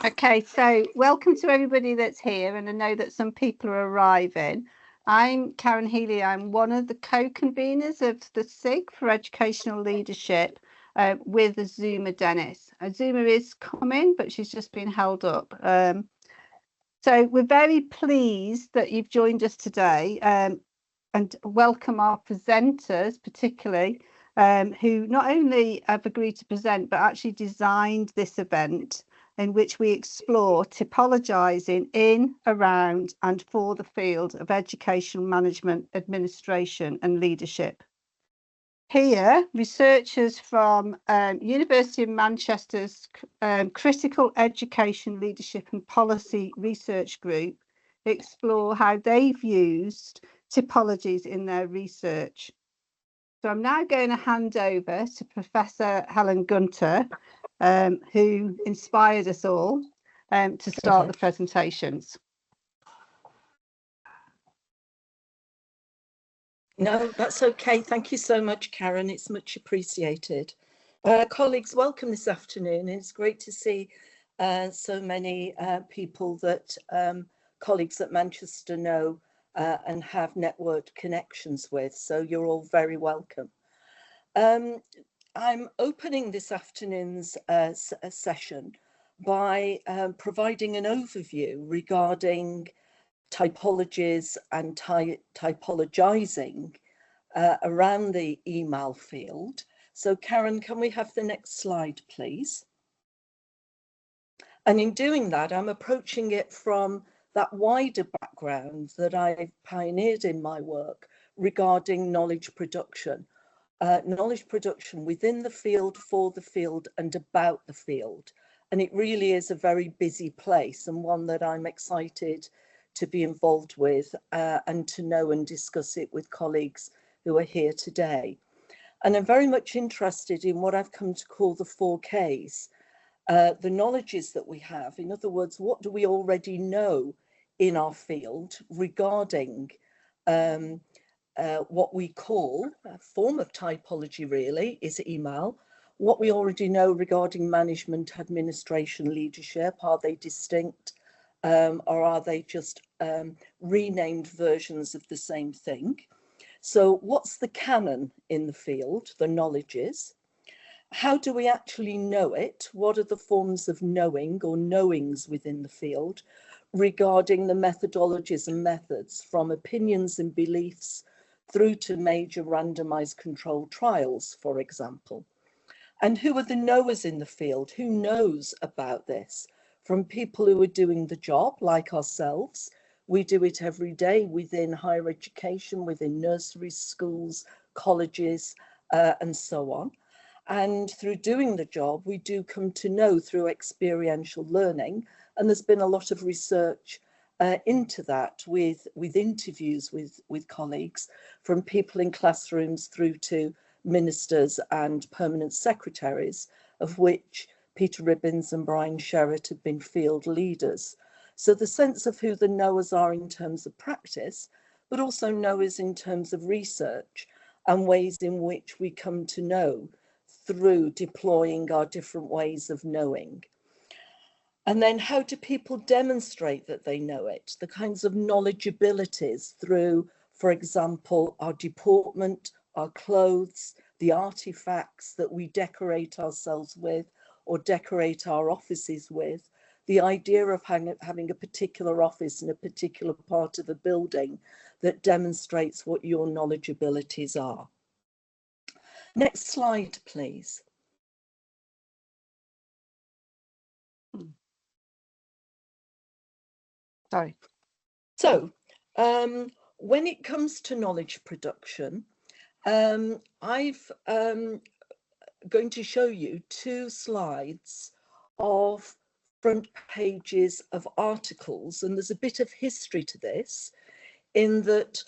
Okay, so welcome to everybody that's here, and I know that some people are arriving. I'm Karen Healy. I'm one of the co-conveners of the SIG for Educational Leadership with Azuma Dennis. Azuma is coming, but she's just been held up. So we're very pleased that you've joined us today, and welcome our presenters, particularly, who not only have agreed to present, but actually designed this event in which we explore typologizing in, around, and for the field of education management, administration, and leadership. Here, researchers from University of Manchester's Critical Education Leadership and Policy Research Group explore how they've used typologies in their research. So I'm now going to hand over to Professor Helen Gunter, who inspired us all to start the presentations. No, that's okay. Thank you so much, Karen. It's much appreciated. Colleagues, welcome this afternoon. It's great to see so many people that colleagues at Manchester know and have networked connections with. So you're all very welcome. I'm opening this afternoon's session by providing an overview regarding typologies and typologizing around the email field. So Karen, can we have the next slide, please? And in doing that, I'm approaching it from that wider background that I've pioneered in my work regarding knowledge production within the field, for the field, and about the field. And it really is a very busy place, and one that I'm excited to be involved with and to know and discuss it with colleagues who are here today. And I'm very much interested in what I've come to call the 4Ks, the knowledges that we have. In other words, what do we already know in our field regarding what we call a form of typology, really, is email. What we already know regarding management, administration, leadership, are they distinct? Or are they just renamed versions of the same thing? So what's the canon in the field, the knowledges? How do we actually know it? What are the forms of knowing or knowings within the field regarding the methodologies and methods, from opinions and beliefs through to major randomized controlled trials, for example? And who are the knowers in the field? Who knows about this? From people who are doing the job, like ourselves. We do it every day within higher education, within nurseries, schools, colleges, and so on. And through doing the job, we do come to know through experiential learning. And there's been a lot of research into that with interviews with colleagues, from people in classrooms through to ministers and permanent secretaries, of which Peter Ribbins and Brian Sherratt have been field leaders. So the sense of who the knowers are in terms of practice, but also knowers in terms of research and ways in which we come to know through deploying our different ways of knowing. And then how do people demonstrate that they know it? The kinds of knowledge abilities through, for example, our deportment, our clothes, the artifacts that we decorate ourselves with or decorate our offices with, the idea of having a particular office in a particular part of a building that demonstrates what your knowledge abilities are. Next slide, please. Sorry. So when it comes to knowledge production, I've going to show you 2 slides of front pages of articles, and there's a bit of history to this, in that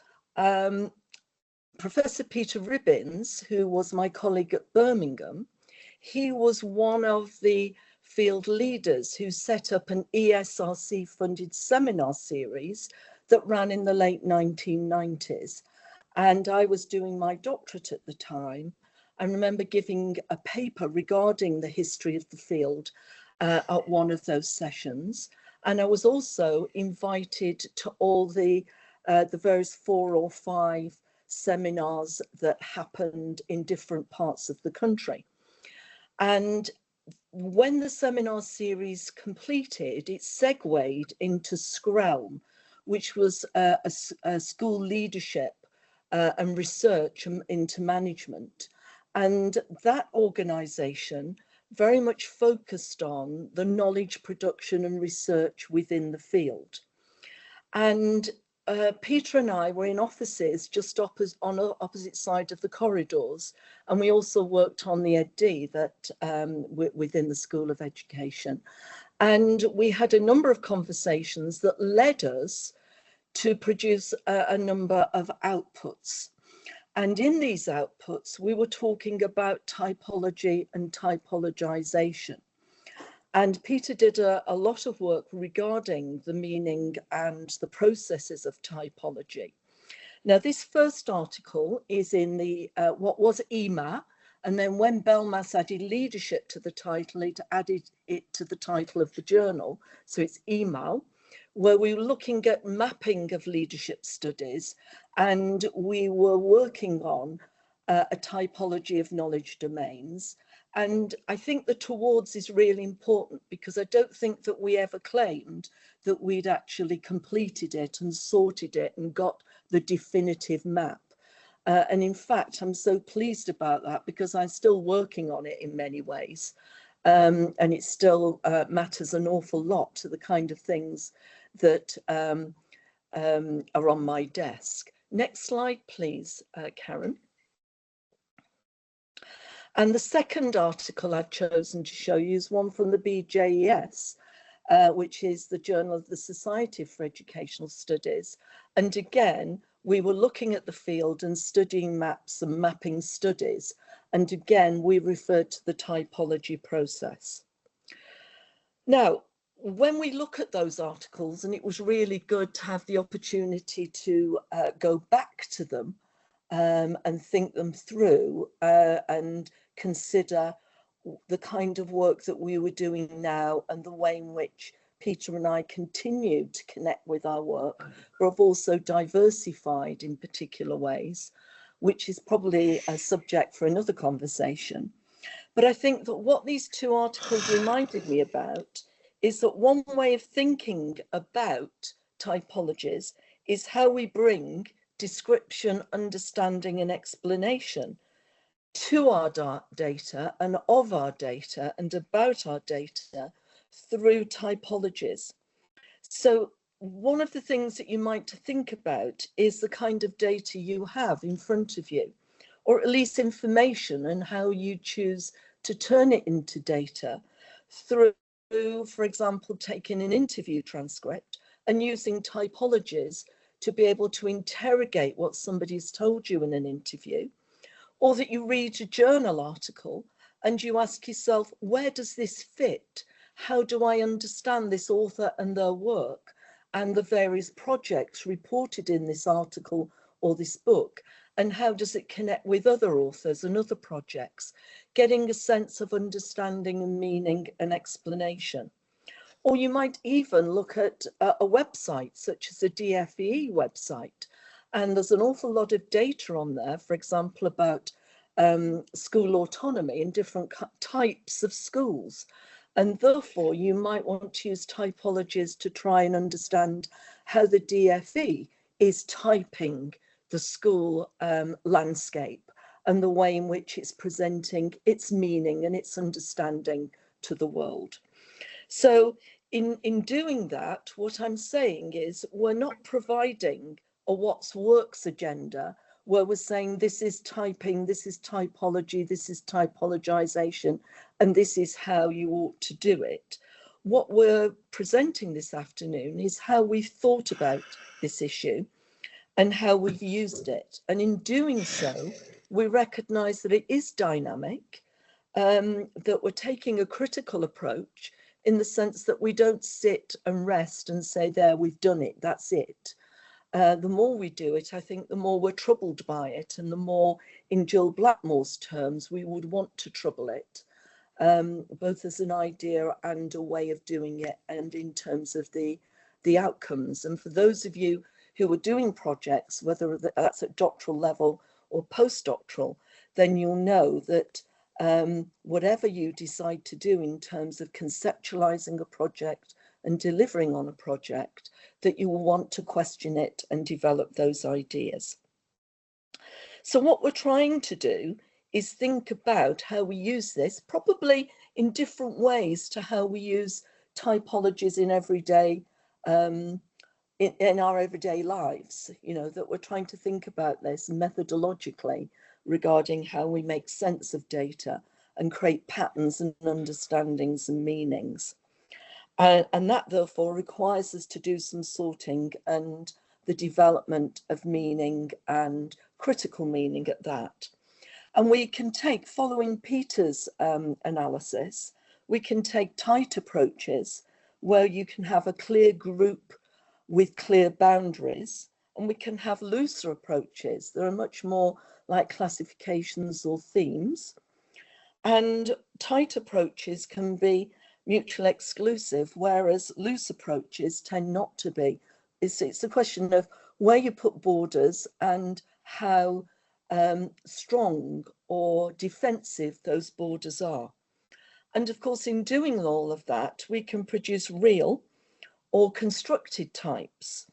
Professor Peter Ribbins, who was my colleague at Birmingham, he was one of the field leaders who set up an ESRC funded seminar series that ran in the late 1990s. And I was doing my doctorate at the time. I remember giving a paper regarding the history of the field at one of those sessions. And I was also invited to all the various 4 or 5 seminars that happened in different parts of the country. And when the seminar series completed, it segued into Screlm, which was a school leadership and research into management. And that organisation very much focused on the knowledge production and research within the field. And Peter and I were in offices just on the opposite side of the corridors, and we also worked on the EdD that within the School of Education. And we had a number of conversations that led us to produce a number of outputs. And in these outputs, we were talking about typology and typologization. And Peter did a lot of work regarding the meaning and the processes of typology. Now, this first article is in the what was EMA, and then when Belmas added leadership to the title, it added it to the title of the journal. So it's EMA, where we were looking at mapping of leadership studies, and we were working on a typology of knowledge domains. And I think the towards is really important, because I don't think that we ever claimed that we'd actually completed it and sorted it and got the definitive map. And in fact, I'm so pleased about that, because I'm still working on it in many ways. And it still matters an awful lot to the kind of things that are on my desk. Next slide, please, Karen. And the second article I've chosen to show you is one from the BJES, which is the Journal of the Society for Educational Studies. And again, we were looking at the field and studying maps and mapping studies. And again, we referred to the typology process. Now, when we look at those articles, and it was really good to have the opportunity to go back to them and think them through and consider the kind of work that we were doing now and the way in which Peter and I continue to connect with our work, but have also diversified in particular ways, which is probably a subject for another conversation. But I think that what these 2 articles reminded me about is that one way of thinking about typologies is how we bring description, understanding, and explanation to our data and of our data and about our data through typologies. So one of the things that you might think about is the kind of data you have in front of you, or at least information, and how you choose to turn it into data through, for example, taking an interview transcript and using typologies to be able to interrogate what somebody's told you in an interview, or that you read a journal article and you ask yourself, where does this fit? How do I understand this author and their work and the various projects reported in this article or this book? And how does it connect with other authors and other projects? Getting a sense of understanding and meaning and explanation. Or you might even look at a website such as a DFE website. And there's an awful lot of data on there, for example, about school autonomy in different types of schools. And therefore, you might want to use typologies to try and understand how the DFE is typing the school landscape and the way in which it's presenting its meaning and its understanding to the world. So in doing that, what I'm saying is we're not providing a what's works agenda where we're saying this is typing, this is typology, this is typologization, and this is how you ought to do it. What we're presenting this afternoon is how we've thought about this issue and how we've used it. And in doing so, we recognize that it is dynamic, that we're taking a critical approach in the sense that we don't sit and rest and say, there, we've done it, that's it. The more we do it, I think the more we're troubled by it, and the more, in Jill Blackmore's terms, we would want to trouble it. both as an idea and a way of doing it, and in terms of the outcomes. And for those of you who are doing projects, whether that's at doctoral level or postdoctoral, then you'll know that whatever you decide to do in terms of conceptualizing a project and delivering on a project, that you will want to question it and develop those ideas. So what we're trying to do is think about how we use this, probably in different ways to how we use typologies in everyday, in our everyday lives, you know, that we're trying to think about this methodologically regarding how we make sense of data and create patterns and understandings and meanings. And that therefore requires us to do some sorting and the development of meaning and critical meaning at that. And we can take, following Peter's analysis, we can take tight approaches where you can have a clear group with clear boundaries, and we can have looser approaches. There are much more like classifications or themes. And tight approaches can be mutually exclusive, whereas loose approaches tend not to be. It's a question of where you put borders and how strong or defensive those borders are. And of course, in doing all of that, we can produce real or constructed types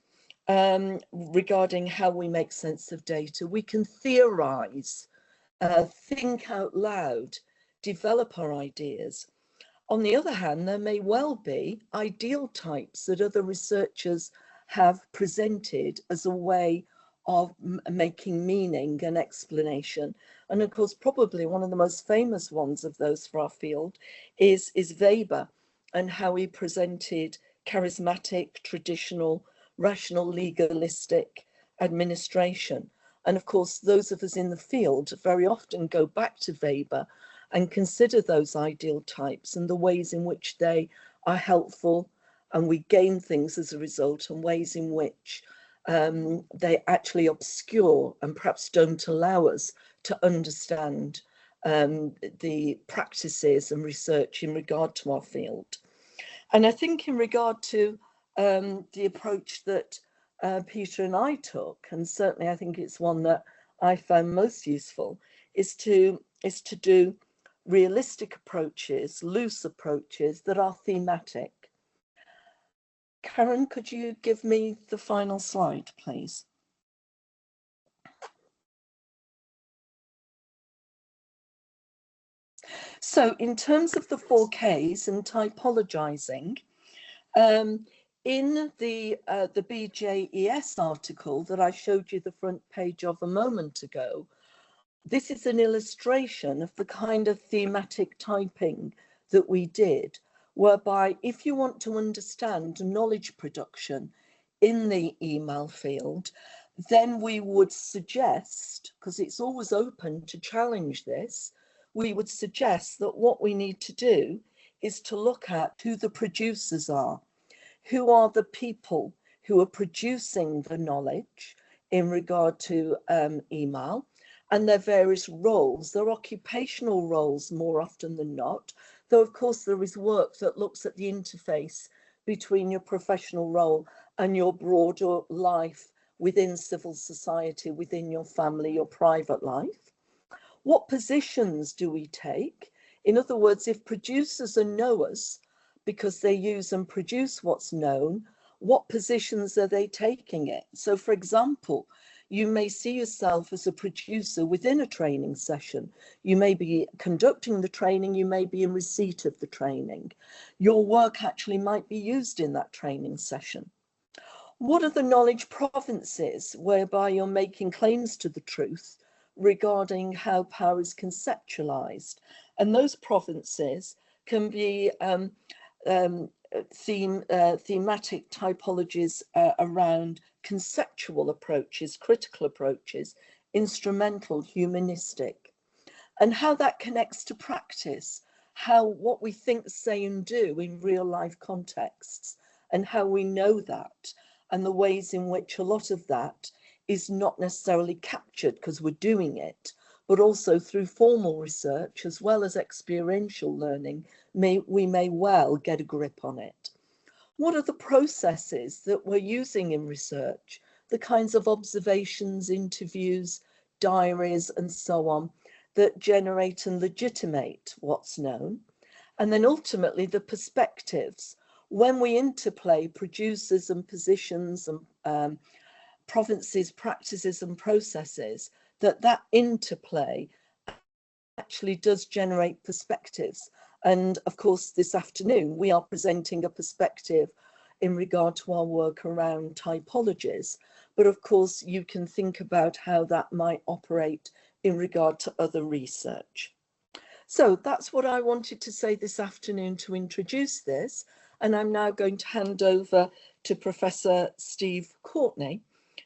regarding how we make sense of data. We can theorize, think out loud, develop our ideas. On the other hand, there may well be ideal types that other researchers have presented as a way of making meaning and explanation. And of course, probably one of the most famous ones of those for our field is Weber, and how he presented charismatic, traditional, rational, legalistic administration. And of course, those of us in the field very often go back to Weber and consider those ideal types and the ways in which they are helpful, and we gain things as a result, and ways in which they actually obscure and perhaps don't allow us to understand the practices and research in regard to our field. And I think in regard to the approach that Peter and I took, and certainly I think it's one that I found most useful, is to do realistic approaches, loose approaches that are thematic. Karen, could you give me the final slide, please? So in terms of the 4Ks and typologizing, in the BJES article that I showed you the front page of a moment ago, this is an illustration of the kind of thematic typing that we did, whereby if you want to understand knowledge production in the email field, then we would suggest, because it's always open to challenge this, we would suggest that what we need to do is to look at who the producers are. Who are the people who are producing the knowledge in regard to email, and their various roles, their occupational roles more often than not, though of course there is work that looks at the interface between your professional role and your broader life within civil society, within your family, your private life. What positions do we take? In other words, if producers are knowers because they use and produce what's known, what positions are they taking it? So for example, you may see yourself as a producer within a training session. You may be conducting the training, you may be in receipt of the training. Your work actually might be used in that training session. What are the knowledge provinces whereby you're making claims to the truth regarding how power is conceptualized? And those provinces can be thematic typologies around conceptual approaches, critical approaches, instrumental, humanistic, and how that connects to practice, what we think, say, and do in real life contexts, and how we know that, and the ways in which a lot of that is not necessarily captured because we're doing it, but also through formal research as well as experiential learning, we may well get a grip on it. What are the processes that we're using in research? The kinds of observations, interviews, diaries, and so on that generate and legitimate what's known. And then ultimately the perspectives. When we interplay producers and positions and provinces, practices and processes, that interplay actually does generate perspectives. And of course, this afternoon, we are presenting a perspective in regard to our work around typologies. But of course, you can think about how that might operate in regard to other research. So that's what I wanted to say this afternoon to introduce this. And I'm now going to hand over to Professor Steve Courtney,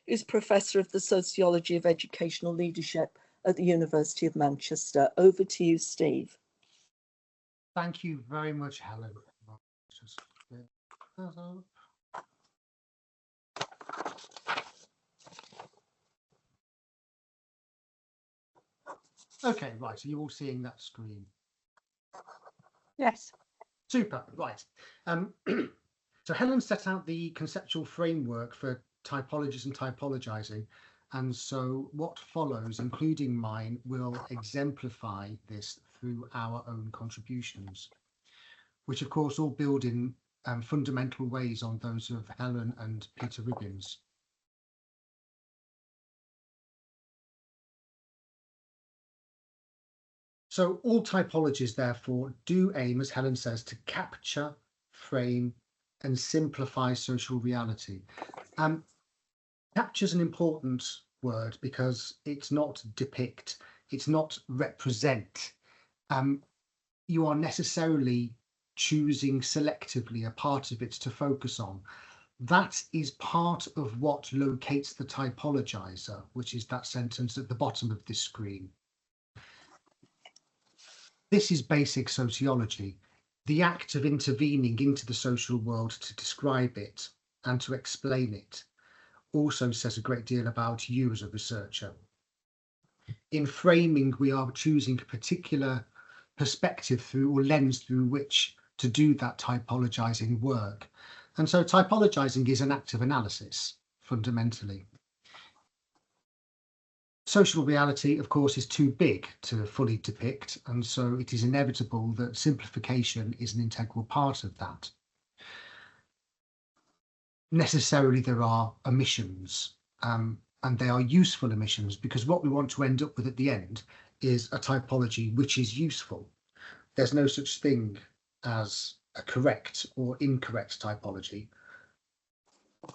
who's Professor of the Sociology of Educational Leadership at the University of Manchester. Over to you, Steve. Thank you very much, Helen. Okay, right, so you're all seeing that screen. Yes. Super, right. So Helen set out the conceptual framework for typologies and typologizing. And so what follows, including mine, will exemplify this through our own contributions, which of course all build in fundamental ways on those of Helen and Peter Ribbins. So all typologies, therefore, do aim, as Helen says, to capture, frame, and simplify social reality. Capture is an important word because it's not depict, it's not represent. You are necessarily choosing selectively a part of it to focus on. That is part of what locates the typologizer, which is that sentence at the bottom of this screen. This is basic sociology, the act of intervening into the social world to describe it and to explain it. Also says a great deal about you as a researcher. In framing, we are choosing a particular perspective through or lens through which to do that typologizing work. And so typologizing is an act of analysis, fundamentally. Social reality, of course, is too big to fully depict, and so it is inevitable that simplification is an integral part of that. Necessarily, there are omissions, and they are useful omissions, because what we want to end up with at the end is a typology which is useful. There's no such thing as a correct or incorrect typology.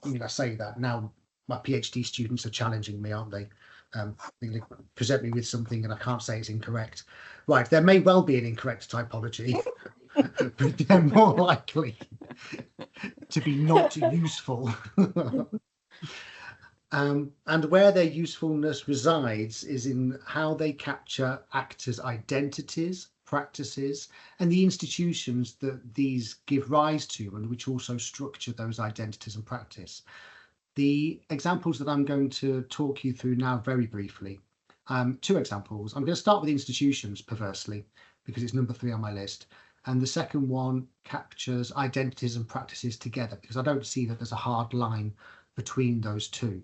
I mean, I say that now, my PhD students are challenging me, aren't they? They present me with something and I can't say it's incorrect. Right, there may well be an incorrect typology, but they're more likely to be not useful. And where their usefulness resides is in how they capture actors' identities, practices, and the institutions that these give rise to, and which also structure those identities and practice. The examples that I'm going to talk you through now very briefly, two examples. I'm going to start with institutions, perversely, because it's number 3 on my list. And the second one captures identities and practices together, because I don't see that there's a hard line between those two.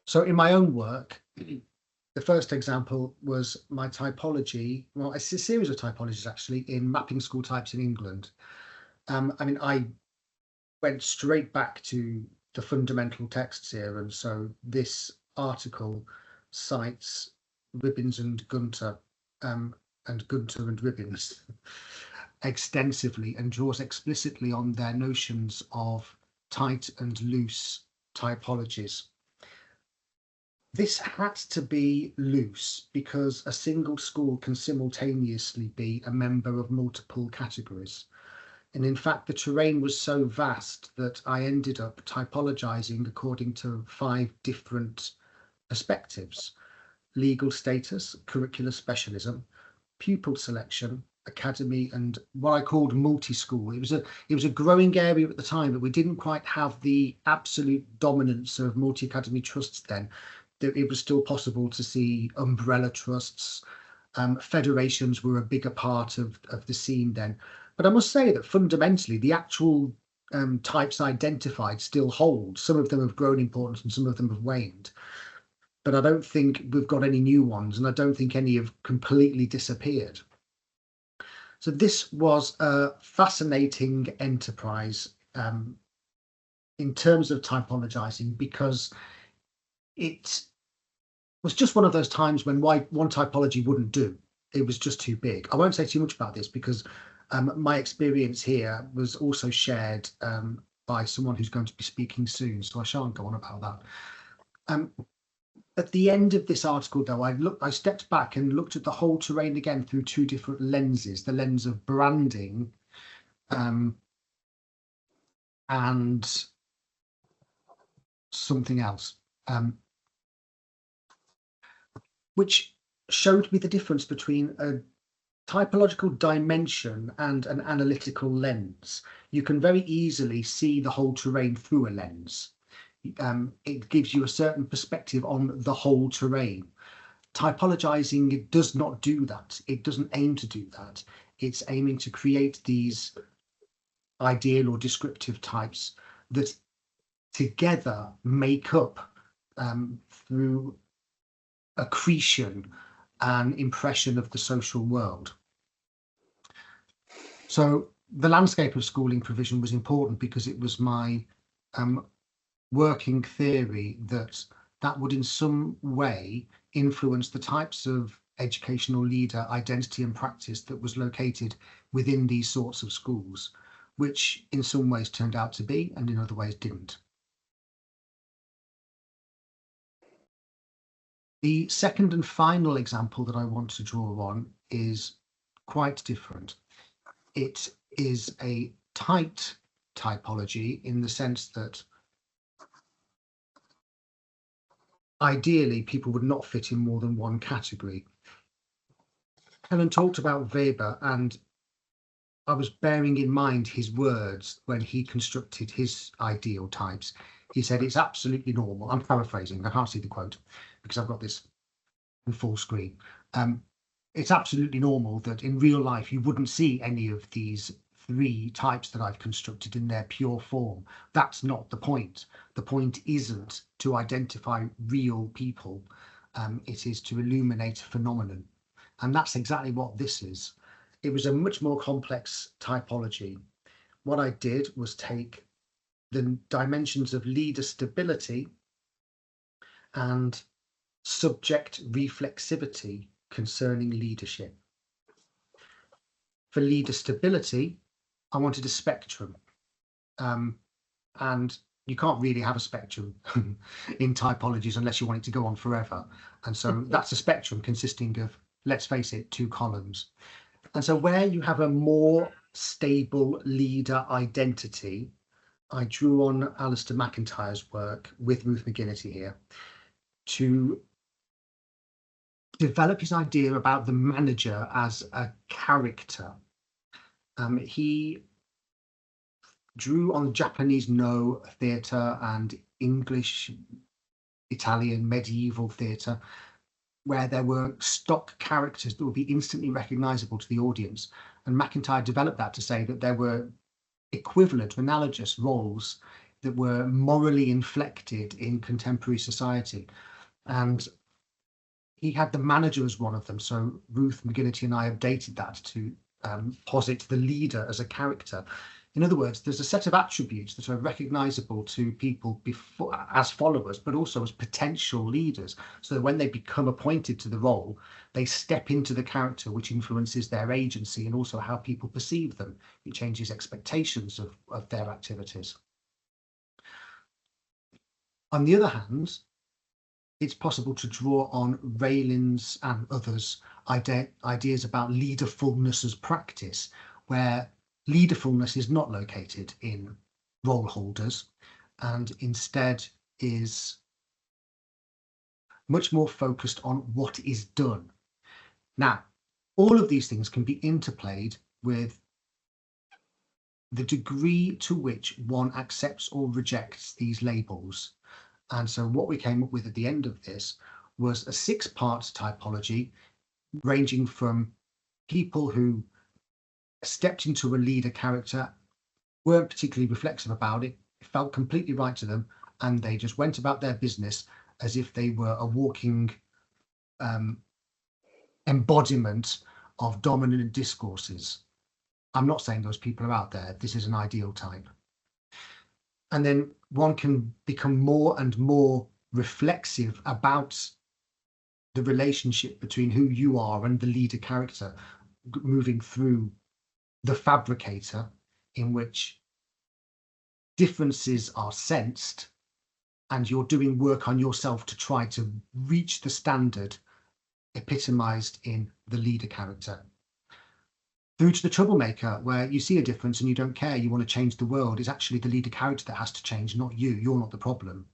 So in my own work, the first example was my typology, well, it's a series of typologies actually, in mapping school types in England. I mean, I went straight back to the fundamental texts here, and so this article cites Ribbins and Gunter, and Ribbins extensively, and draws explicitly on their notions of tight and loose typologies. This had to be loose because a single school can simultaneously be a member of multiple categories. And in fact, the terrain was so vast that I ended up typologizing according to 5 different perspectives: legal status, curricular specialism, pupil selection, academy, and what I called multi-school. It was a growing area at the time, but we didn't quite have the absolute dominance of multi-academy trusts then. it was still possible to see umbrella trusts. Federations were a bigger part of the scene then. But I must say that fundamentally, the actual types identified still hold. Some of them have grown in importance and some of them have waned. But I don't think we've got any new ones, and I don't think any have completely disappeared. So this was a fascinating enterprise in terms of typologizing, because it was just one of those times when one typology wouldn't do. It was just too big. I won't say too much about this because my experience here was also shared by someone who's going to be speaking soon, so I shan't go on about that. At the end of this article, though, I stepped back and looked at the whole terrain again through two different lenses: the lens of branding and something else, which showed me the difference between a typological dimension and an analytical lens. You can very easily see the whole terrain through a lens. It gives you a certain perspective on the whole terrain. Typologizing does not do that. It doesn't aim to do that. It's aiming to create these ideal or descriptive types that together make up, through accretion, an impression of the social world. So the landscape of schooling provision was important because it was my working theory that would in some way influence the types of educational leader identity and practice that was located within these sorts of schools, which in some ways turned out to be and in other ways didn't. The second and final example that I want to draw on is quite different. It is a tight typology in the sense that ideally people would not fit in more than one category. Helen talked about Weber, and I was bearing in mind his words when he constructed his ideal types. He said it's absolutely normal. I'm paraphrasing, I can't see the quote because I've got this in full screen. It's absolutely normal that in real life you wouldn't see any of these three types that I've constructed in their pure form. That's not the point. The point isn't to identify real people. It is to illuminate a phenomenon. And that's exactly what this is. It was a much more complex typology. What I did was take the dimensions of leader stability and subject reflexivity concerning leadership. For leader stability, I wanted a spectrum. And you can't really have a spectrum in typologies unless you want it to go on forever. And so that's a spectrum consisting of, let's face it, 2 columns. And so where you have a more stable leader identity, I drew on Alistair McIntyre's work with Ruth McGinnity here to develop his idea about the manager as a character. He drew on Japanese No theatre and English, Italian medieval theatre, where there were stock characters that would be instantly recognizable to the audience. And McIntyre developed that to say that there were equivalent, analogous roles that were morally inflected in contemporary society. And he had the manager as one of them. So Ruth McGinnity and I updated that to posit the leader as a character. In other words, there's a set of attributes that are recognizable to people before as followers, but also as potential leaders. So that when they become appointed to the role, they step into the character, which influences their agency and also how people perceive them. It changes expectations of their activities. On the other hand, it's possible to draw on Raylin's and others' ideas about leaderfulness as practice, where leaderfulness is not located in role holders and instead is much more focused on what is done. Now, all of these things can be interplayed with the degree to which one accepts or rejects these labels. And so what we came up with at the end of this was a 6-part typology, ranging from people who stepped into a leader character, weren't particularly reflexive about it, it felt completely right to them, and they just went about their business as if they were a walking embodiment of dominant discourses. I'm not saying those people are out there. This is an ideal type. And then one can become more and more reflexive about the relationship between who you are and the leader character, moving through the fabricator, in which differences are sensed and you're doing work on yourself to try to reach the standard epitomized in the leader character. Through to the troublemaker, where you see a difference and you don't care, you want to change the world. It's actually the leader character that has to change, not you. You're not the problem.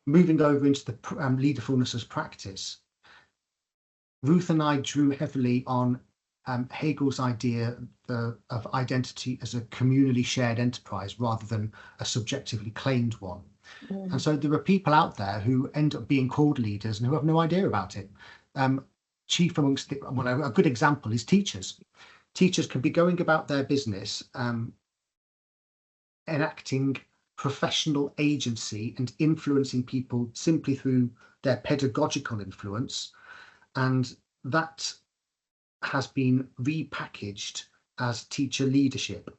Moving over into the leaderfulness as practice, Ruth and I drew heavily on Hegel's idea of identity as a communally shared enterprise rather than a subjectively claimed one. And so there are people out there who end up being called leaders and who have no idea about it. Chief amongst a good example is teachers. Teachers can be going about their business, enacting professional agency and influencing people simply through their pedagogical influence, and that has been repackaged as teacher leadership.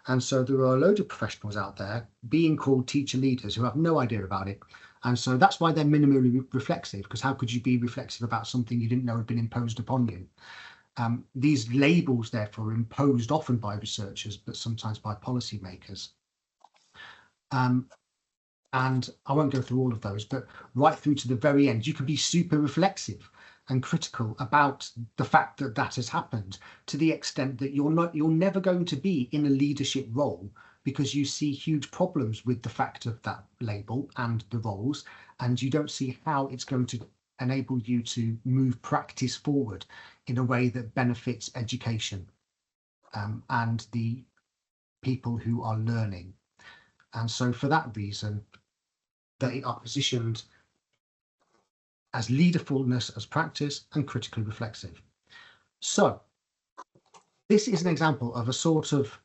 And so there are a load of professionals out there being called teacher leaders who have no idea about it. And so that's why they're minimally reflexive, because how could you be reflexive about something you didn't know had been imposed upon you? These labels, therefore, are imposed often by researchers, but sometimes by policymakers. And I won't go through all of those, but right through to the very end, you can be super reflexive and critical about the fact that that has happened, to the extent that you're never going to be in a leadership role because you see huge problems with the fact of that label and the roles, and you don't see how it's going to enable you to move practice forward in a way that benefits education and the people who are learning. And so for that reason, they are positioned as leaderfulness as practice and critically reflexive. So this is an example of a sort of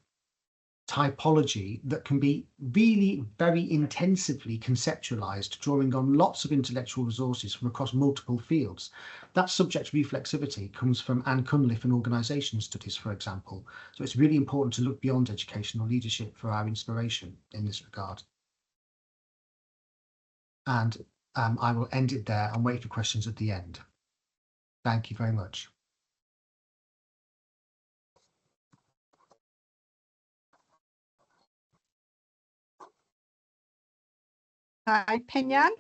typology that can be really very intensively conceptualized, drawing on lots of intellectual resources from across multiple fields. That subject reflexivity comes from Anne Cunliffe and organisation studies, for example. So it's really important to look beyond educational leadership for our inspiration in this regard. And I will end it there and wait for questions at the end. Thank you very much. Hi, Pinyan.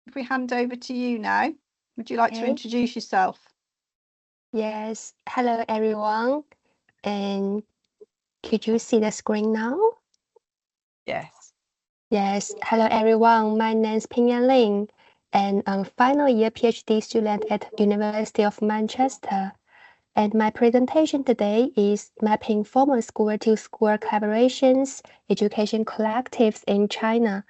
If we hand over to you now, would you like to introduce yourself? Yes. Hello, everyone. And could you see the screen now? Yes. Yes. Hello, everyone. My name is Pinyan Ling, and I'm a final year PhD student at University of Manchester. And my presentation today is mapping formal school-to-school collaborations, education collectives in China.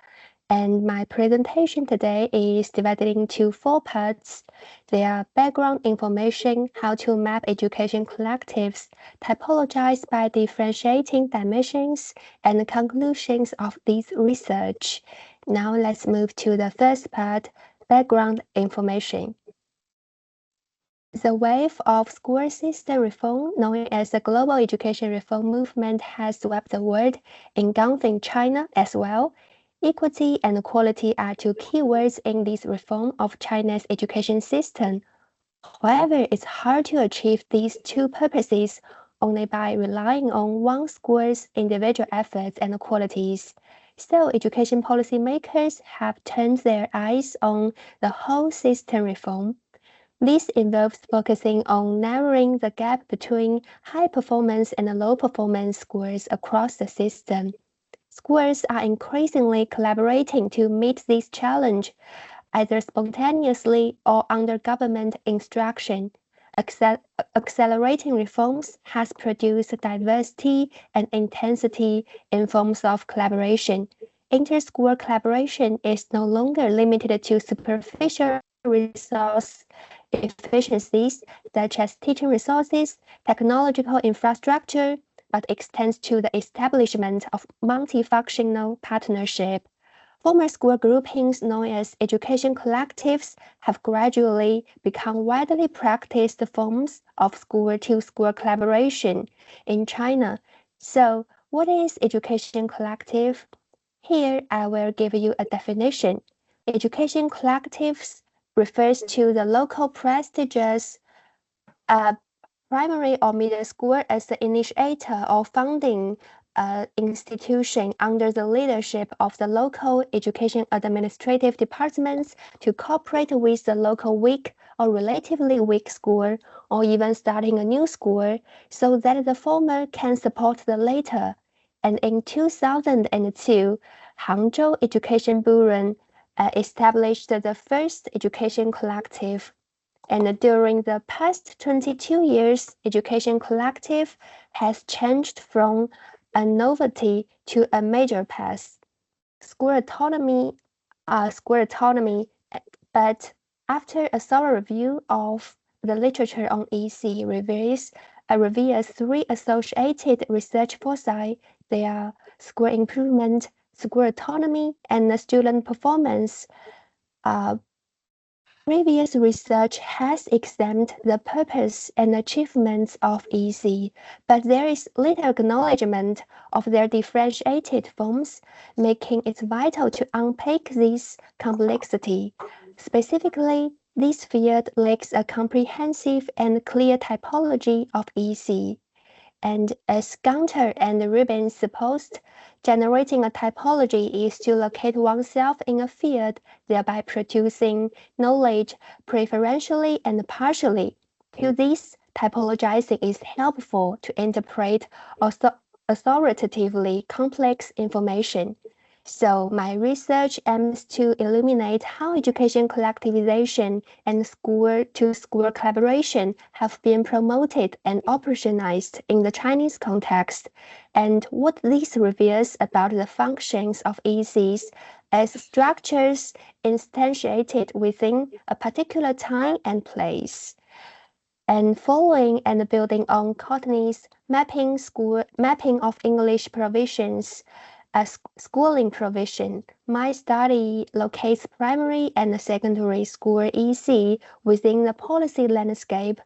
And my presentation today is divided into 4 parts. They are background information, how to map education collectives, typologize by differentiating dimensions, and conclusions of this research. Now let's move to the first part, background information. The wave of school system reform, known as the global education reform movement, has swept the world, engulfing China as well. Equity and quality are 2 keywords in this reform of China's education system. However, it's hard to achieve these 2 purposes only by relying on one school's individual efforts and qualities. So, education policymakers have turned their eyes on the whole system reform. This involves focusing on narrowing the gap between high-performance and low-performance schools across the system. Schools are increasingly collaborating to meet this challenge, either spontaneously or under government instruction. Accelerating reforms has produced diversity and intensity in forms of collaboration. inter-school collaboration is no longer limited to superficial resource efficiencies such as teaching resources, technological infrastructure, but extends to the establishment of multifunctional partnership. Former school groupings known as education collectives have gradually become widely practiced forms of school-to-school collaboration in China. So, what is education collective? Here, I will give you a definition. Education collectives refers to the local prestigious primary or middle school as the initiator or founding institution under the leadership of the local education administrative departments to cooperate with the local weak or relatively weak school, or even starting a new school, so that the former can support the latter. And in 2002, Hangzhou Education Bureau established the first education collective. And during the past 22 years, Education Collective has changed from a novelty to a major path. School autonomy, but after a thorough review of the literature on EC reveals three associated research foci. They are school improvement, school autonomy, and student performance. Previous research has examined the purpose and achievements of EC, but there is little acknowledgement of their differentiated forms, making it vital to unpack this complexity. Specifically, this field lacks a comprehensive and clear typology of EC. And as Gunter and Rubin supposed, generating a typology is to locate oneself in a field, thereby producing knowledge preferentially and partially. To this, typologizing is helpful to interpret authoritatively complex information. So my research aims to illuminate how education collectivization and school-to-school collaboration have been promoted and operationalized in the Chinese context, and what this reveals about the functions of ECs as structures instantiated within a particular time and place. And following and building on Courtney's mapping of English provisions, schooling provision, my study locates primary and secondary school EC within the policy landscape.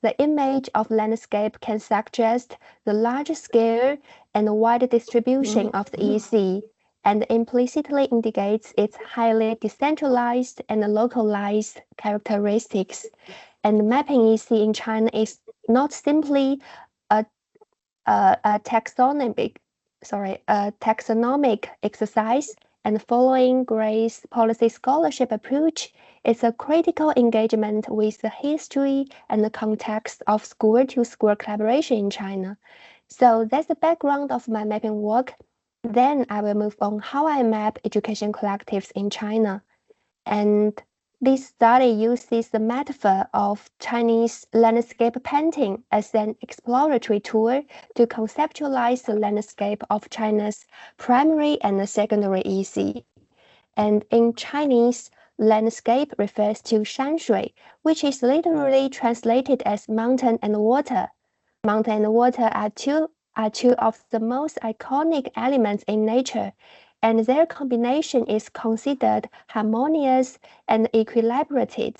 The image of landscape can suggest the large scale and wide distribution of the EC, and implicitly indicates its highly decentralized and localized characteristics. And mapping EC in China is not simply a taxonomic exercise, and following Gray's policy scholarship approach, is a critical engagement with the history and the context of school-to-school collaboration in China. So that's the background of my mapping work. Then I will move on how I map education collectives in China. And this study uses the metaphor of Chinese landscape painting as an exploratory tool to conceptualize the landscape of China's primary and secondary EC. And in Chinese, landscape refers to shanshui, which is literally translated as mountain and water. Mountain and water are two of the most iconic elements in nature, and their combination is considered harmonious and equilibrated.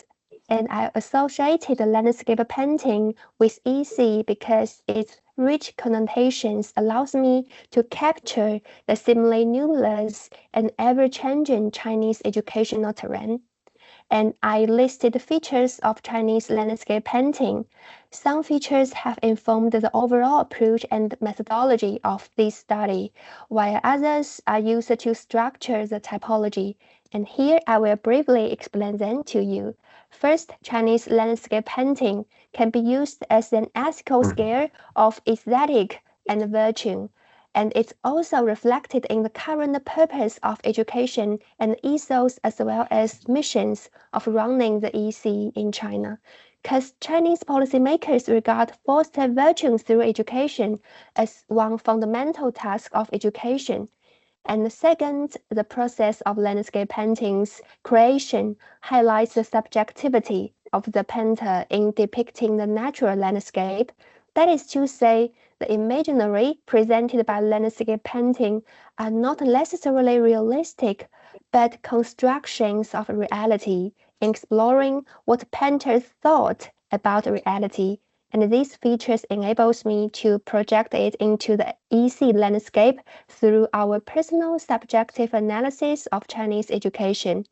And I associated the landscape painting with EC because its rich connotations allows me to capture the seemingly numerous and ever-changing Chinese educational terrain. And I listed features of Chinese landscape painting. Some features have informed the overall approach and methodology of this study, while others are used to structure the typology. And here I will briefly explain them to you. First, Chinese landscape painting can be used as an ethical scale of aesthetic and virtue, and it's also reflected in the current purpose of education and ethos as well as missions of running the EC in China. Because Chinese policymakers regard foster virtue through education as one fundamental task of education. And second, the process of landscape painting's creation highlights the subjectivity of the painter in depicting the natural landscape. That is to say, the imaginary presented by landscape painting are not necessarily realistic, but constructions of reality, exploring what painters thought about reality. And these features enables me to project it into the EC landscape through our personal subjective analysis of Chinese education.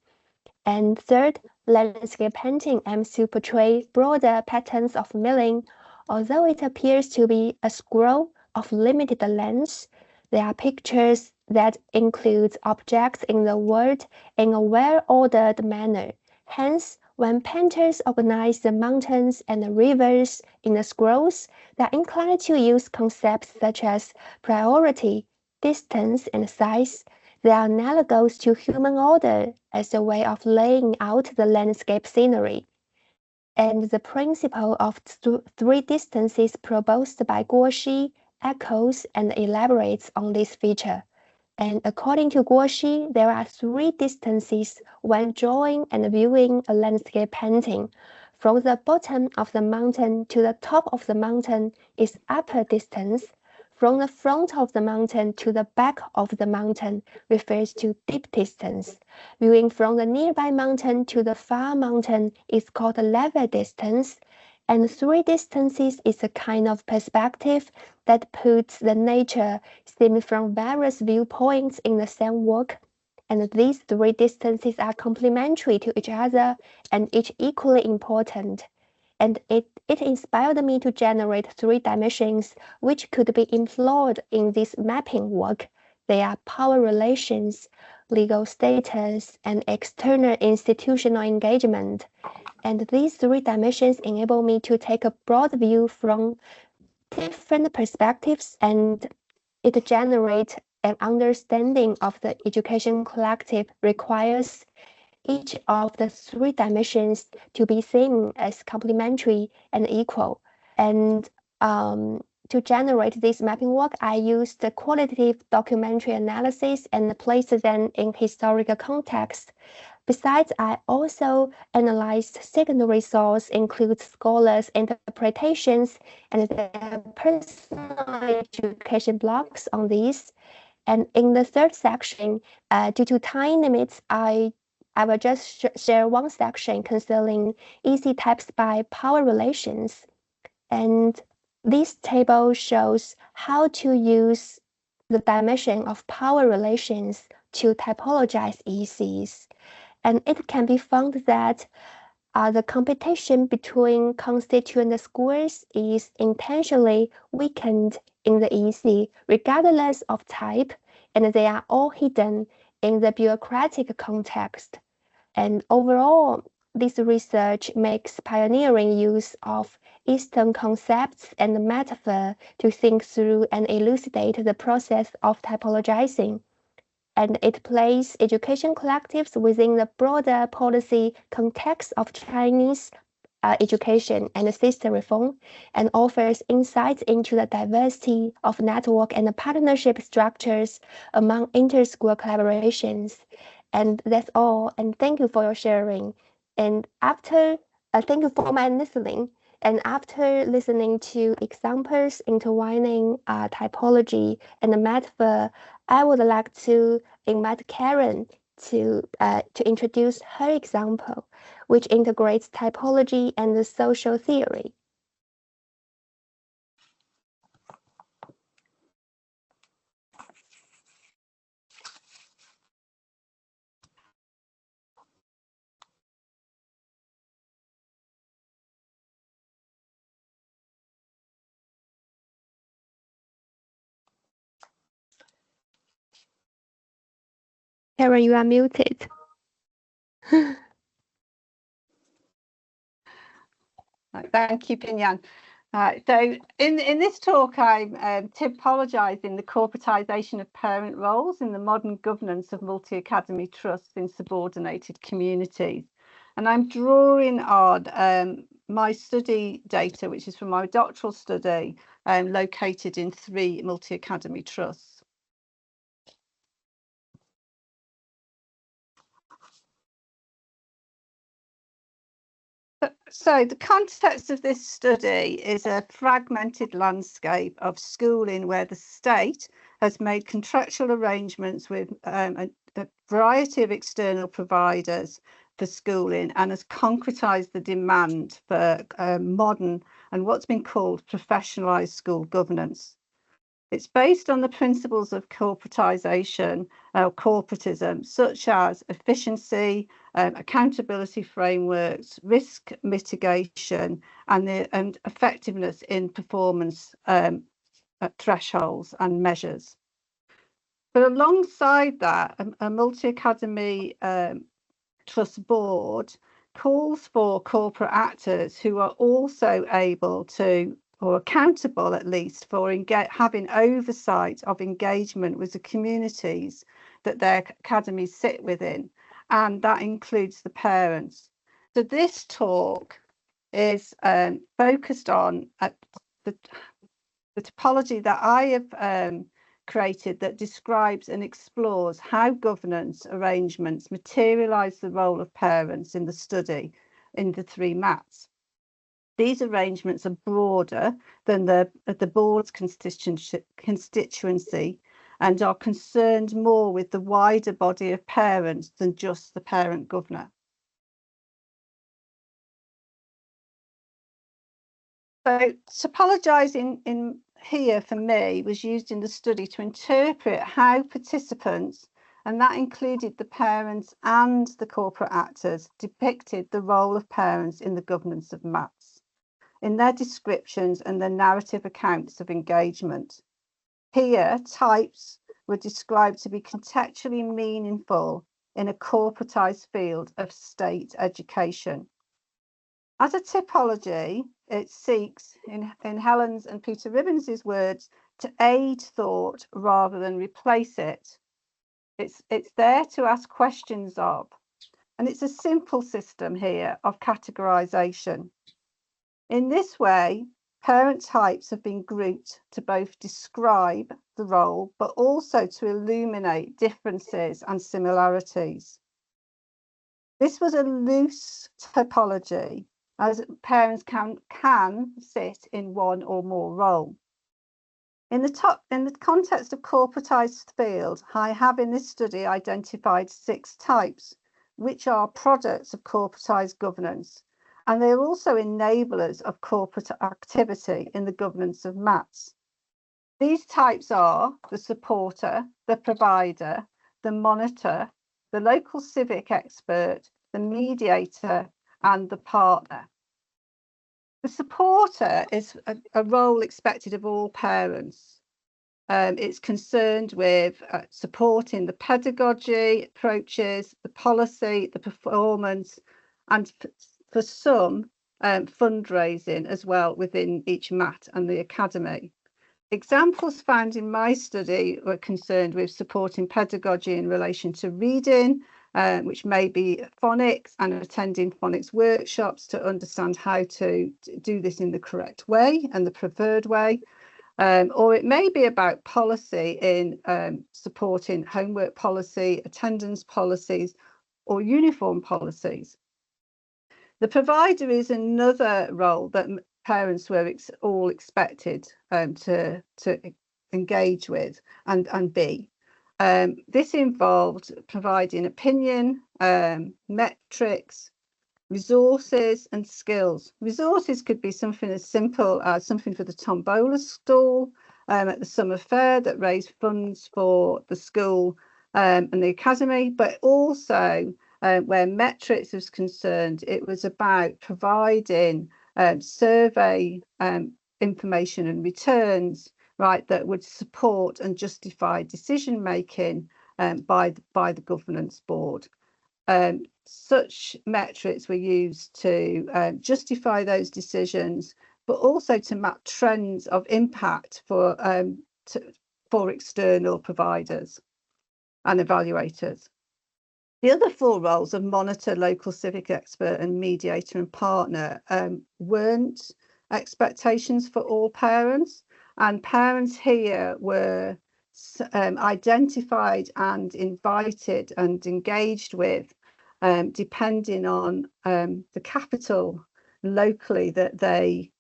And third, landscape painting aims to portray broader patterns of meaning. Although it appears to be a scroll of limited length, there are pictures that include objects in the world in a well-ordered manner. Hence, when painters organize the mountains and the rivers in the scrolls, they are inclined to use concepts such as priority, distance, and size. They are analogous to human order as a way of laying out the landscape scenery. And the principle of three distances proposed by Guo Xi echoes and elaborates on this feature. And according to Guo Xi, there are three distances when drawing and viewing a landscape painting. From the bottom of the mountain to the top of the mountain is upper distance. From the front of the mountain to the back of the mountain refers to deep distance. Viewing from the nearby mountain to the far mountain is called level distance. And three distances is a kind of perspective that puts the nature seen from various viewpoints in the same work. And these three distances are complementary to each other and each equally important. And it inspired me to generate three dimensions which could be employed in this mapping work. They are power relations, legal status, and external institutional engagement. And these three dimensions enable me to take a broad view from different perspectives, and it generates an understanding of the education collective requires each of the three dimensions to be seen as complementary and equal. And to generate this mapping work, I used the qualitative documentary analysis and placed them in historical context. Besides, I also analyzed secondary source, includes scholars' interpretations and their personal education blogs on these. And in the third section, due to time limits, I will just share one section concerning EC types by power relations. And this table shows how to use the dimension of power relations to typologize ECs. And it can be found that the competition between constituent schools is intentionally weakened in the EC, regardless of type, and they are all hidden in the bureaucratic context. And overall, this research makes pioneering use of Eastern concepts and metaphor to think through and elucidate the process of typologizing. And it places education collectives within the broader policy context of Chinese education and system reform, and offers insights into the diversity of network and partnership structures among inter-school collaborations. And that's all. And thank you for your sharing. And after, thank you for my listening. And after listening to examples intertwining typology and metaphor, I would like to invite Karen to introduce her example, which integrates typology and the social theory. Karen, you are muted. Thank you, Pinyan. So in this talk, I'm typologizing the corporatization of parent roles in the modern governance of multi-academy trusts in subordinated communities. And I'm drawing on my study data, which is from my doctoral study, located in 3 multi-academy trusts. So the context of this study is a fragmented landscape of schooling where the state has made contractual arrangements with a variety of external providers for schooling and has concretised the demand for modern and what's been called professionalised school governance. It's based on the principles of corporatisation, corporatism, such as efficiency, accountability frameworks, risk mitigation, and effectiveness in performance thresholds and measures. But alongside that, a multi-academy trust board calls for corporate actors who are also able to, or accountable at least, for having oversight of engagement with the communities that their academies sit within, and that includes the parents. So this talk is focused on the typology that I have created that describes and explores how governance arrangements materialise the role of parents in the study in the 3 MATs. These arrangements are broader than the board's constituency and are concerned more with the wider body of parents than just the parent governor. So typologising in here for me was used in the study to interpret how participants, and that included the parents and the corporate actors, depicted the role of parents in the governance of MATs, in their descriptions and their narrative accounts of engagement. Here, types were described to be contextually meaningful in a corporatised field of state education. As a typology, it seeks, in Helen's and Peter Ribbons' words, to aid thought rather than replace it. It's there to ask questions of, and it's a simple system here of categorisation. In this way, parent types have been grouped to both describe the role, but also to illuminate differences and similarities. This was a loose typology, as parents can sit in one or more role. In the context of corporatised field, I have in this study identified 6 types, which are products of corporatised governance, and they are also enablers of corporate activity in the governance of MATs. These types are the supporter, the provider, the monitor, the local civic expert, the mediator, and the partner. The supporter is a role expected of all parents. It's concerned with supporting the pedagogy approaches, the policy, the performance, and for some, fundraising as well within each MAT and the academy. Examples found in my study were concerned with supporting pedagogy in relation to reading, which may be phonics, and attending phonics workshops to understand how to do this in the correct way and the preferred way. Or it may be about policy in supporting homework policy, attendance policies, or uniform policies. The provider is another role that parents were all expected to engage with and be. This involved providing opinion, metrics, resources and skills. Resources could be something as simple as something for the tombola stall at the summer fair that raised funds for the school and the academy, but also where metrics was concerned, it was about providing survey information and returns, right, that would support and justify decision making by the governance board. Such metrics were used to justify those decisions, but also to map trends of impact for external providers and evaluators. The other 4 roles of monitor, local civic expert and mediator and partner weren't expectations for all parents, and parents here were identified and invited and engaged with depending on the capital locally that they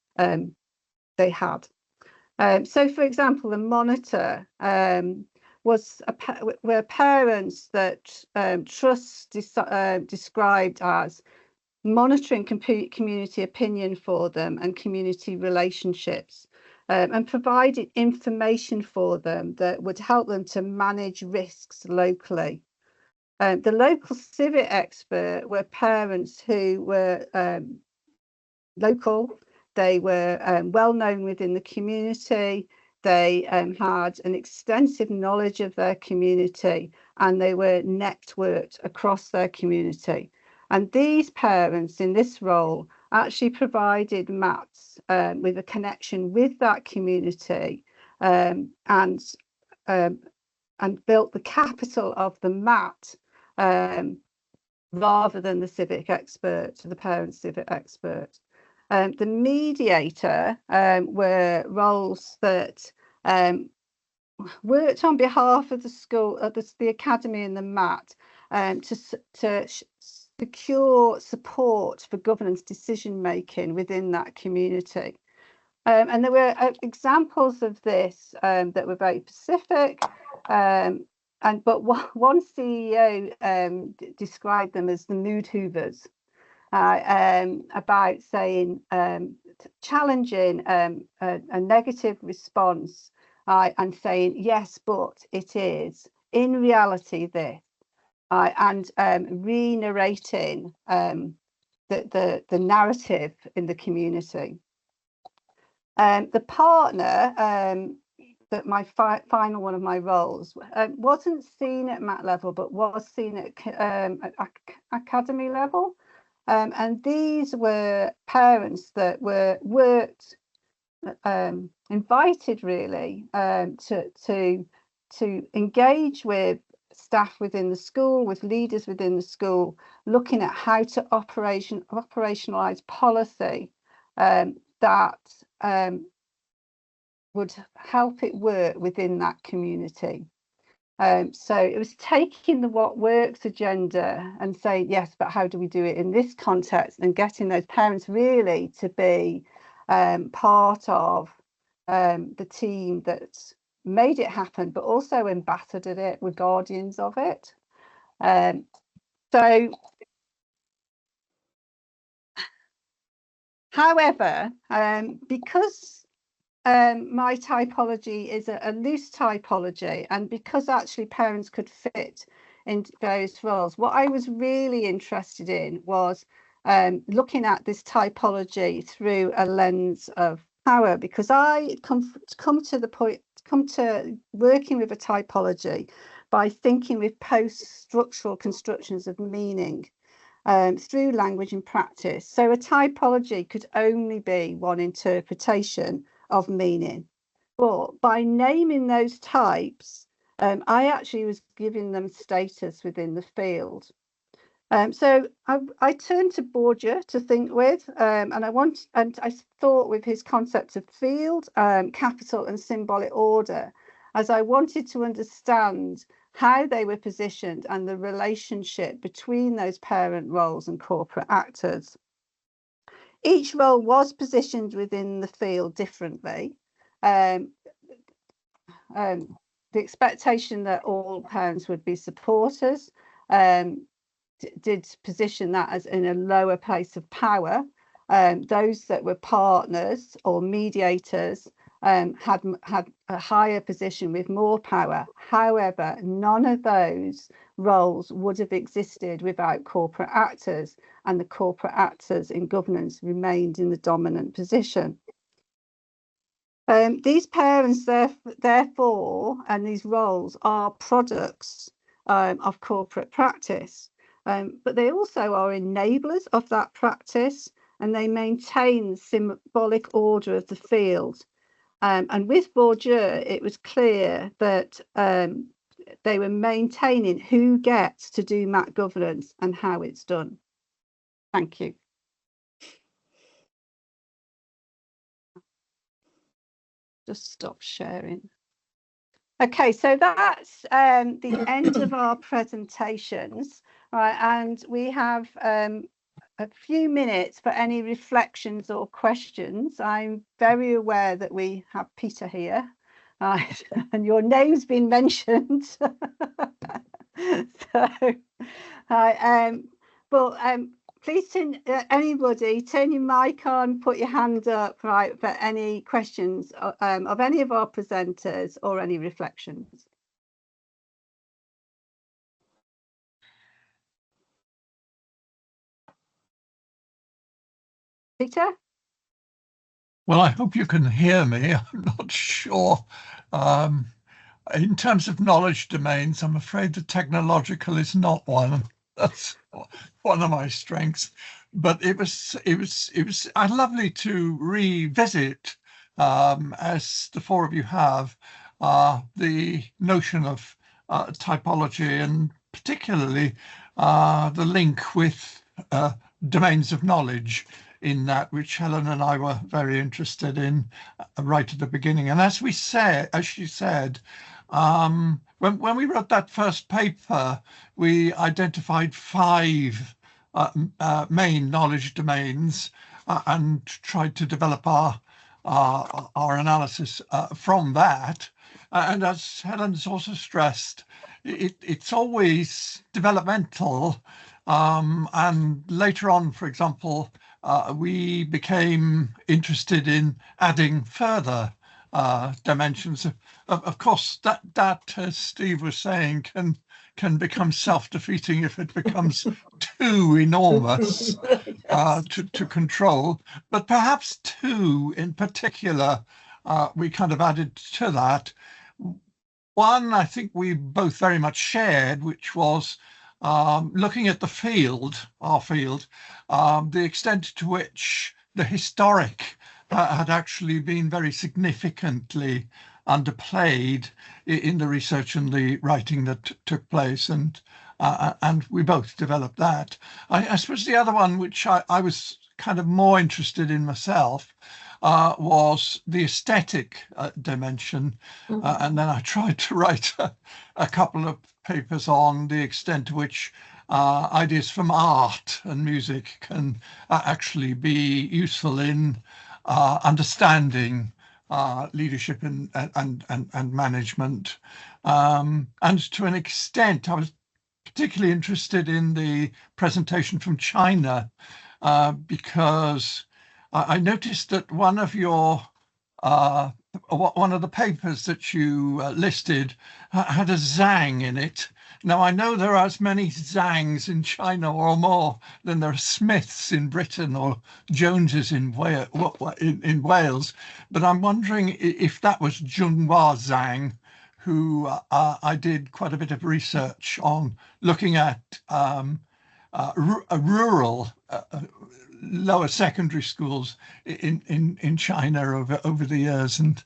had. So, for example, the monitor were parents that trusts described as monitoring community opinion for them and community relationships, and provided information for them that would help them to manage risks locally. The local civic expert were parents who were local. They were well known within the community. They had an extensive knowledge of their community, and they were networked across their community. And these parents in this role actually provided MATs with a connection with that community, and built the capital of the MAT rather than the civic expert, the parent civic expert. The mediator were roles that worked on behalf of the school, the academy and the MAT, to secure support for governance decision making within that community. And there were examples of this that were very specific. But one CEO described them as the mood hoovers, about saying, challenging a negative response and saying, yes, but it is in reality this, and re-narrating the narrative in the community. The partner, that my final one of my roles, wasn't seen at MAT level, but was seen at academy level. And these were parents that were invited really to engage with staff within the school, with leaders within the school, looking at how to operationalize policy that would help it work within that community. So it was taking the what works agenda and saying, yes, but how do we do it in this context, and getting those parents really to be part of the team that made it happen, but also ambassadored it, were guardians of it. However, because my typology is a loose typology, and because actually parents could fit in various roles, what I was really interested in was looking at this typology through a lens of power, because I come to working with a typology by thinking with post-structural constructions of meaning through language and practice. So a typology could only be one interpretation of meaning, but by naming those types, I actually was giving them status within the field. So I turned to Bourdieu to think with, and I thought with his concept of field, capital and symbolic order, as I wanted to understand how they were positioned and the relationship between those parent roles and corporate actors. Each role was positioned within the field differently. The expectation that all parents would be supporters did position that as in a lower place of power. Those that were partners or mediators had a higher position with more power. However, none of those roles would have existed without corporate actors, and the corporate actors in governance remained in the dominant position. These parents, therefore, and these roles are products of corporate practice, but they also are enablers of that practice, and they maintain the symbolic order of the field. And with Bourdieu, it was clear that they were maintaining who gets to do MAT governance and how it's done. Thank you. Just stop sharing. Okay, so that's the end of our presentations, right? And we have a few minutes for any reflections or questions. I'm very aware that we have Peter here, and your name's been mentioned. So, please anybody turn your mic on, put your hand up, right, for any questions of any of our presenters or any reflections. Peter? Well, I hope you can hear me. I'm not sure. In terms of knowledge domains, I'm afraid the technological is not one. That's one of my strengths. But it was lovely to revisit, as the four of you have, the notion of typology, and particularly the link with domains of knowledge in that, which Helen and I were very interested in right at the beginning. And as she said, when we wrote that first paper, we identified 5 main knowledge domains and tried to develop our analysis from that. And as Helen's also stressed, it's always developmental. And later on, for example, we became interested in adding further dimensions. Of course, that as Steve was saying, can become self-defeating if it becomes too enormous to control. But perhaps 2 in particular, we kind of added to that. One, I think we both very much shared, which was looking at the field, our field, the extent to which the historic had actually been very significantly underplayed in the research and the writing that took place, and we both developed that. I suppose the other one, which I was kind of more interested in myself, was the aesthetic dimension, and then I tried to write a couple of papers on the extent to which ideas from art and music can actually be useful in understanding leadership and management. And to an extent, I was particularly interested in the presentation from China, because I noticed that one of the papers that you listed had a Zhang in it. Now, I know there are as many Zhangs in China or more than there are Smiths in Britain or Joneses in Wales, but I'm wondering if that was Junhua Zhang, who I did quite a bit of research on, looking at rural lower secondary schools in China over the years, and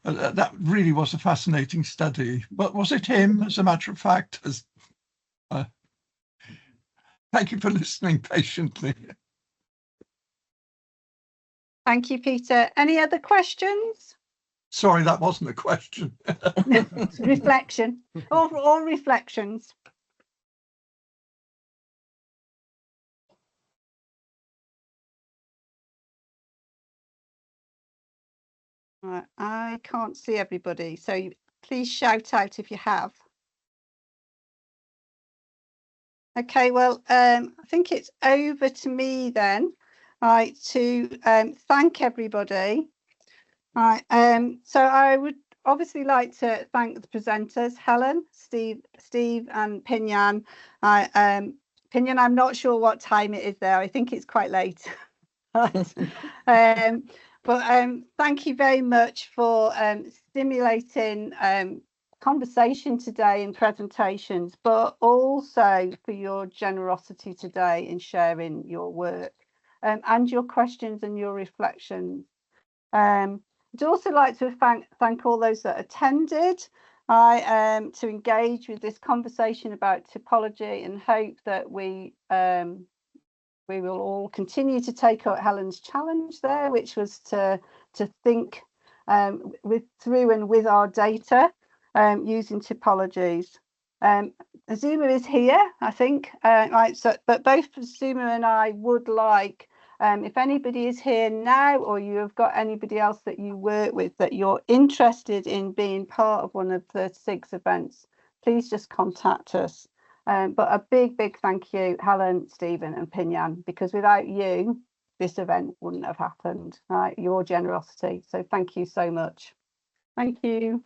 that really was a fascinating study. But was it him, as a matter of fact? Thank you for listening patiently. Thank you, Peter. Any other questions? Sorry, that wasn't a question. Reflection or reflections. Right, I can't see everybody, so please shout out if you have. Okay, well, I think it's over to me then, right, to thank everybody. Right, so I would obviously like to thank the presenters, Helen, Steve, and Pinyan. Pinyan, I'm not sure what time it is there. I think it's quite late. But thank you very much for stimulating conversation today in presentations, but also for your generosity today in sharing your work and your questions and your reflections. I'd also like to thank all those that attended to engage with this conversation about typology, and hope that we will all continue to take up Helen's challenge there, which was to think through and with our data using typologies. Azuma is here, I think. Right, so but both Azuma and I would like, if anybody is here now, or you have got anybody else that you work with that you're interested in being part of one of the SIG's events, please just contact us. But a big thank you, Helen, Stephen and Pinyan, because without you, this event wouldn't have happened, right? Your generosity. So thank you so much. Thank you.